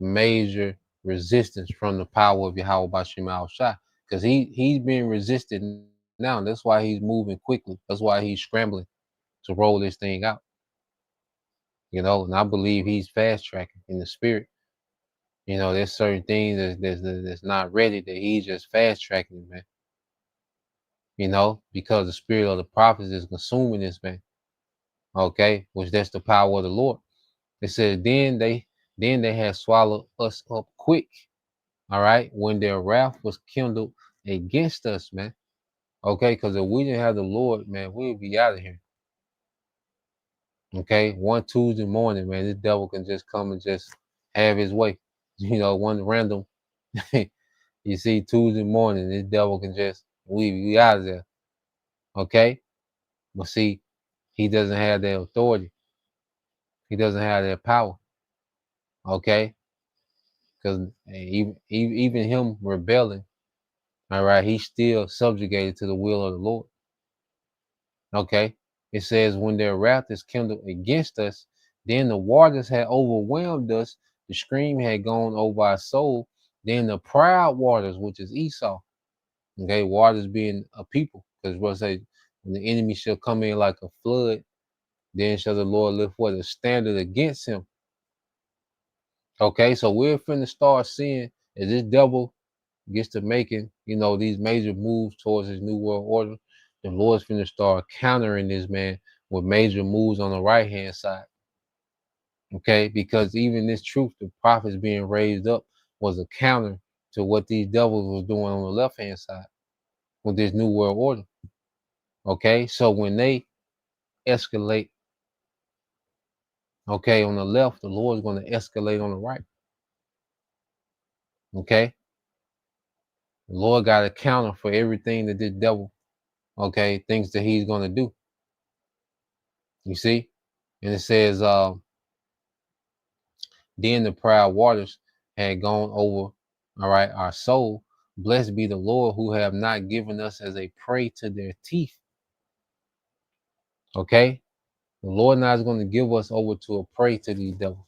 major resistance from the power of Yahweh Bashim Al-Shah. Because he's being resisted now. That's why he's moving quickly. That's why he's scrambling to roll this thing out. You know, and I believe he's fast tracking in the spirit. You know, there's certain things that's not ready that he's just fast tracking, man. You know, because the spirit of the prophets is consuming this man. Okay, which that's the power of the Lord. It says, then they had swallowed us up quick. All right, when their wrath was kindled against us, man. Okay, because if we didn't have the Lord, man, we would be out of here. Okay, one Tuesday morning, man, this devil can just come and just have his way. You know, one random, you see, Tuesday morning, this devil can just, we out of there. Okay, but see, he doesn't have that authority. He doesn't have that power. Okay, because even him rebelling, all right, he's still subjugated to the will of the Lord. Okay, it says, when their wrath is kindled against us, then the waters had overwhelmed us, the stream had gone over our soul, then the proud waters, which is Esau, okay, waters being a people, because what say, when the enemy shall come in like a flood, then shall the Lord lift what a standard against him. Okay, so we're finna start seeing as this devil gets to making, you know, these major moves towards his new world order, the Lord's finna start countering this man with major moves on the right hand side. Okay, because even this truth, the prophets being raised up, was a counter to what these devils was doing on the left hand side with this new world order. Okay, so when they escalate, okay, on the left, the Lord's going to escalate on the right. Okay, the Lord got a counter for everything that this devil, okay, thinks that he's going to do. You see, and it says, then the proud waters had gone over, all right, our soul. Blessed be the Lord who have not given us as a prey to their teeth. Okay, the Lord not is going to give us over to a prey to these devils.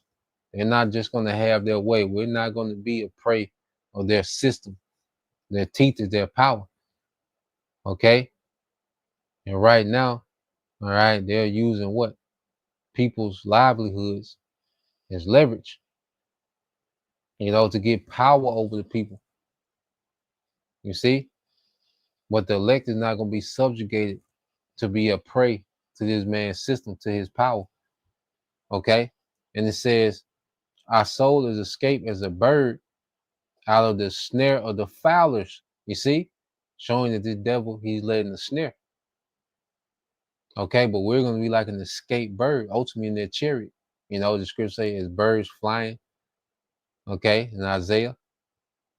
They're not just going to have their way. We're not going to be a prey of their system. Their teeth is their power. Okay, and right now, all right, they're using what? People's livelihoods as leverage, you know, to get power over the people. You see, but the elect is not going to be subjugated to be a prey to this man's system, to his power. Okay, and it says, our soul is escaped as a bird out of the snare of the fowlers. You see, showing that this devil, he's letting the snare. Okay, but we're going to be like an escaped bird, ultimately in their chariot. You know, the scripture says, as birds flying. Okay, in Isaiah,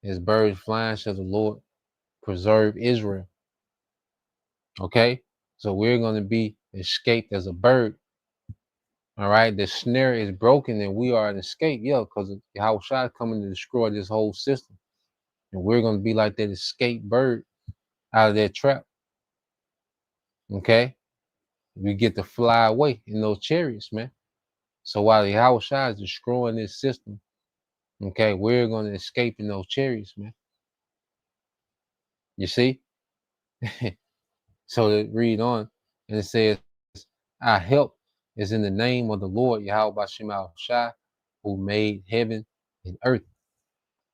as birds flying shall the Lord preserve Israel. Okay, so we're going to be escaped as a bird. All right, the snare is broken and we are an escape. Yeah, because Yahushua is coming to destroy this whole system. And we're going to be like that escaped bird out of that trap. Okay, we get to fly away in those chariots, man. So while Yahushua is destroying this system, okay, we're going to escape in those chariots, man. You see? So to read on, and it says, our help is in the name of the Lord, Yahweh Bashim Al-Shai, who made heaven and earth.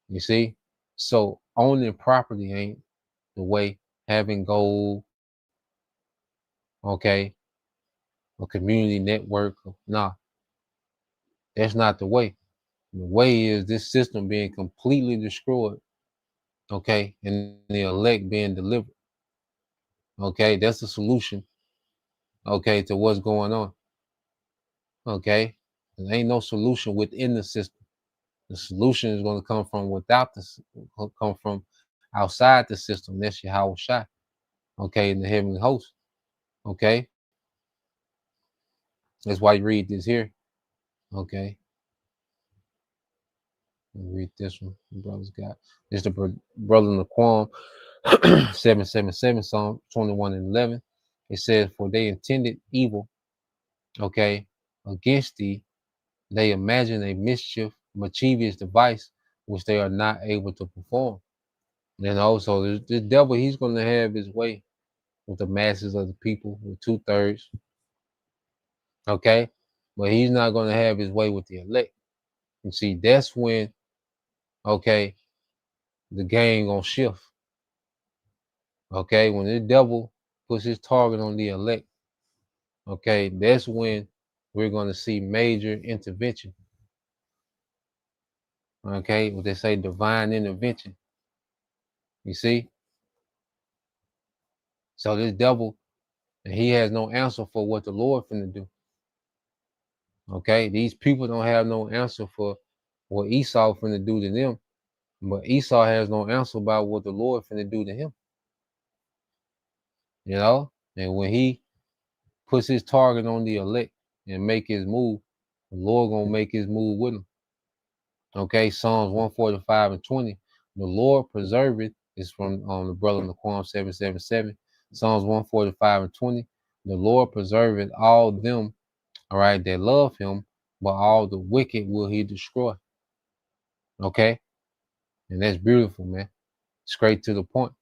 You see? So owning property ain't the way. Having gold, okay, a community network, nah, that's not the way. The way is this system being completely destroyed, okay, and the elect being delivered. Okay, that's the solution, okay, to what's going on. Okay, there ain't no solution within the system. The solution is going to come from without this, come from outside the system. That's Yahweh Shai, okay, in the heavenly host. Okay, that's why you read this here. Okay, read this one. The brother's got this. The brother in the Quam 777 Psalm 21 and 11. It says, "For they intended evil, okay, against thee, They imagine a mischievous device which they are not able to perform. And also, the devil, he's going to have his way with the masses of the people, with 2/3. Okay, but he's not going to have his way with the elect. You see, that's when, okay, the game gonna shift. Okay, when the devil puts his target on the elect, okay, that's when we're gonna see major intervention. Okay, what they say, divine intervention. You see, so this devil, and he has no answer for what the Lord finna do. Okay, these people don't have no answer for what Esau finna do to them, but Esau has no answer about what the Lord finna do to him. You know, and when he puts his target on the elect and make his move, the Lord gonna make his move with him. Okay, Psalms 145:20. The Lord preserveth is from the brother Naquam 777. Psalms 145:20. The Lord preserveth all them, all right, that love him, but all the wicked will he destroy. Okay, and that's beautiful, man. Straight to the point.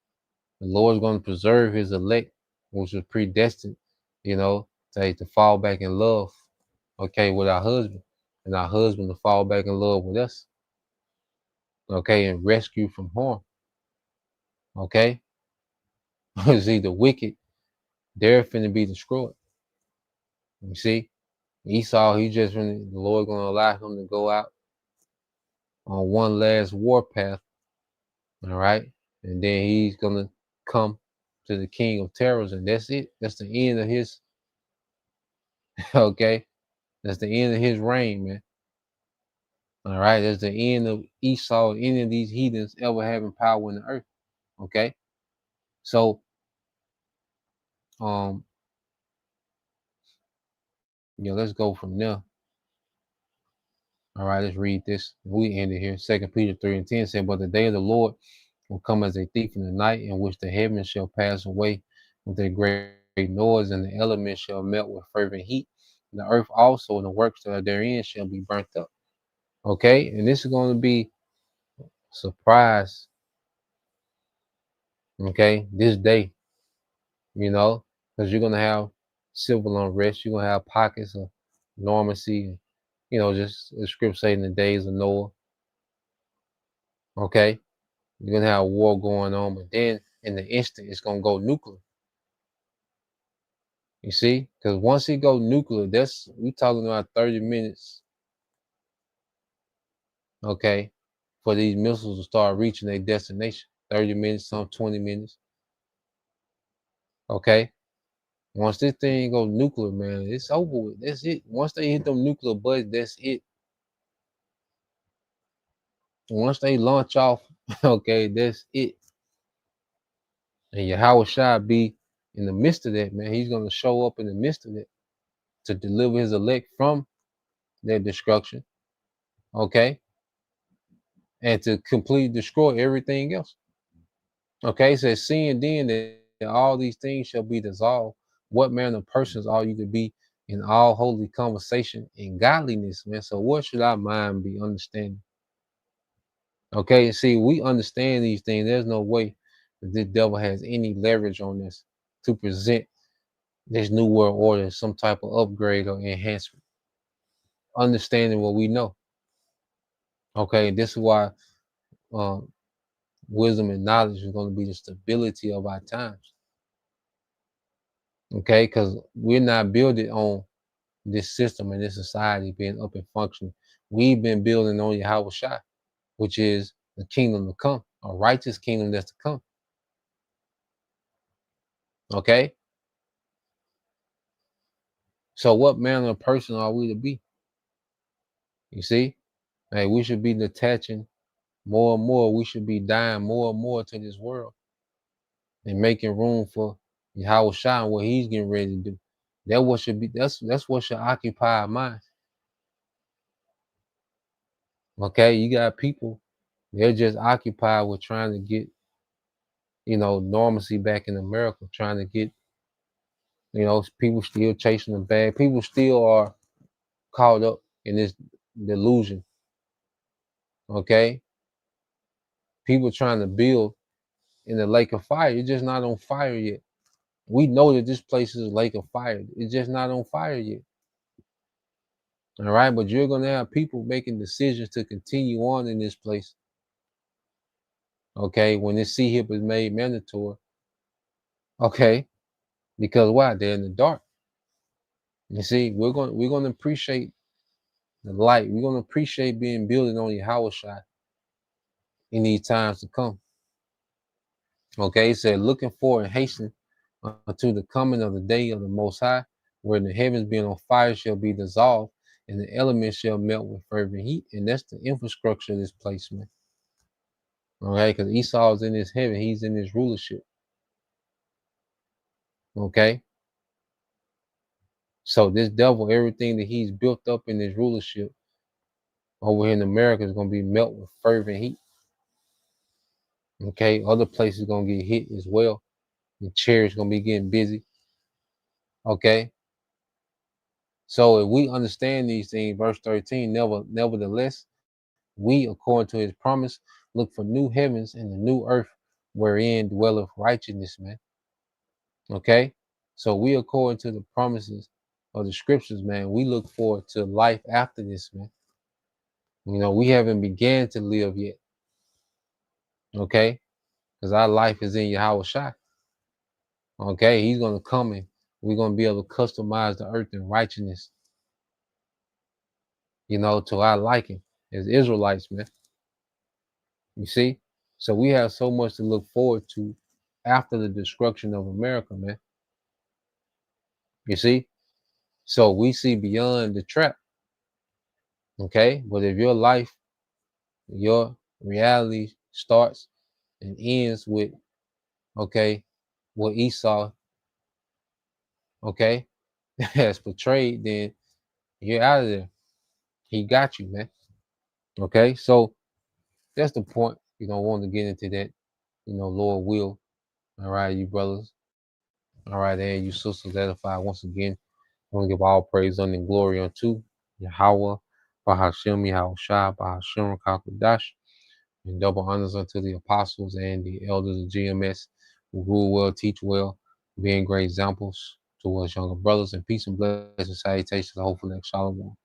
The Lord's going to preserve his elect, which was predestined, you know, to fall back in love, okay, with our husband, and our husband to fall back in love with us, okay, and rescue from harm, okay. See, the wicked, they're finna be destroyed. You see, Esau, the Lord gonna allow him to go out on one last war path, all right, and then he's gonna come to the king of terrors, and that's it. That's the end of his, okay, that's the end of his reign, man. All right, that's the end of Esau, any of these heathens ever having power in the earth. Okay, so let's go from there. All right, let's read this. We end it here. 2 Peter 3:10 said, "But the day of the Lord will come as a thief in the night, in which the heavens shall pass away with a great noise, and the elements shall melt with fervent heat. The earth also and the works that are therein shall be burnt up." Okay, and this is going to be a surprise. Okay, this day, because you're going to have civil unrest. You're going to have pockets of normalcy, just the script say in the days of Noah. Okay, you're going to have war going on, but then in the instant, it's going to go nuclear. You see, because once it go nuclear, we talking about 30 minutes, okay, for these missiles to start reaching their destination. 30 minutes, some 20 minutes. Okay. Once this thing goes nuclear, man, it's over with. That's it. Once they hit them nuclear buttons, that's it. Once they launch off, okay, that's it. And Yahweh Shai be in the midst of that, man. He's going to show up in the midst of it to deliver his elect from their destruction, okay, and to completely destroy everything else. Okay, it says, "Seeing then that all these things shall be dissolved, what manner of persons are you to be in all holy conversation and godliness," man? So what should our mind be understanding? Okay, see, we understand these things. There's no way that this devil has any leverage on this to present this new world order as some type of upgrade or enhancement. Understanding what we know. Okay, this is why wisdom and knowledge is going to be the stability of our times. Okay, because we're not building on this system and this society being up and functioning. We've been building on Yahweh Shai, which is the kingdom to come, a righteous kingdom that's to come. Okay? So what manner of person are we to be? You see? Hey, we should be detaching more and more. We should be dying more and more to this world and making room for Yahweh Shai and what he's getting ready to do. That's what should occupy our minds. Okay, you got people, they're just occupied with trying to get, normalcy back in America, trying to get, people still chasing the bag. People still are caught up in this delusion. Okay? People trying to build in the lake of fire. It's just not on fire yet. We know that this place is a lake of fire. It's just not on fire yet. All right, but you're going to have people making decisions to continue on in this place. Okay, when this CHIP is made mandatory. Okay, because why? They're in the dark. You see, we're going to appreciate the light. We're going to appreciate being building on Yahweh Shai in these times to come. Okay, it said, looking for and hasten unto the coming of the day of the Most High, where the heavens being on fire shall be dissolved, and the elements shall melt with fervent heat. And that's the infrastructure of this place, man. All right, because Esau is in his heaven, he's in his rulership. Okay, so this devil, everything that he's built up in his rulership over here in America is going to be melt with fervent heat. Okay, other places going to get hit as well. The chariots going to be getting busy. Okay, so if we understand these things, verse 13, nevertheless, we, according to his promise, look for new heavens and the new earth wherein dwelleth righteousness, man. Okay, so we, according to the promises of the scriptures, man, we look forward to life after this, man. You know, we haven't began to live yet. Okay, because our life is in Yahweh Shai. Okay, he's going to come and we're going to be able to customize the earth in righteousness, you know, to our liking as Israelites, man. You see? So we have so much to look forward to after the destruction of America, man. You see? So we see beyond the trap. Okay? But if your life, your reality starts and ends with, okay, what Esau, okay, has portrayed, then you're out of there. He got you, man. Okay? So that's the point. You don't want to get into that, you know, Lord will. All right, you brothers. All right, and you sisters edified once again. I want to give all praise and glory unto Yahweh, Bahashem, Yahweh Shai, Bahashem, Kakadash, and double honors unto the apostles and the elders of GMS who rule well, teach well, being great examples to us younger brothers, and peace and blessings, salutations, hopefully, Shalom.